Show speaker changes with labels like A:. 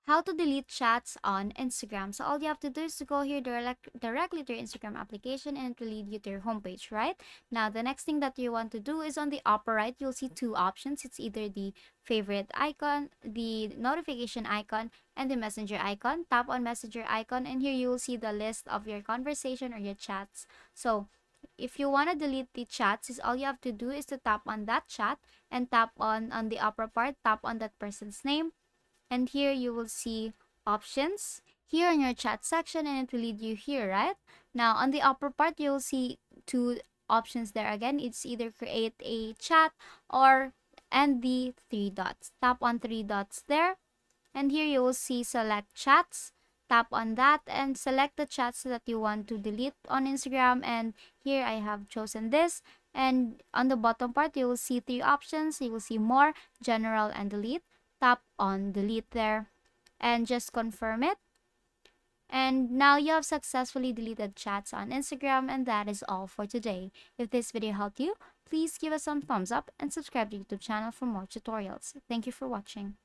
A: how to delete chats on Instagram. So all you have to do is to go here directly to your Instagram application, and it will lead you to your homepage, right? Now, the next thing that you want to do is on the upper right, you'll see two options. It's either the favorite icon, the notification icon, and the messenger icon. Tap on messenger icon, and here you will see the list of your conversation or your chats. So if you want to delete the chats, is all you have to do is to tap on that chat and tap on the upper part, tap on that person's name, and here you will see options here in your chat section, and it will lead you here, right? Now on the upper part, you'll see two options there. Again, it's either create a chat or and the three dots. Tap on three dots there, and here you will see select chats. Tap on that and select the chats that you want to delete on Instagram, and here I have chosen this. And on the bottom part, you will see three options. You will see more, general, and delete. Tap on delete there and just confirm it. And now you have successfully deleted chats on Instagram, and that is all for today. If this video helped you, please give us some thumbs up and subscribe to the YouTube channel for more tutorials. Thank you for watching.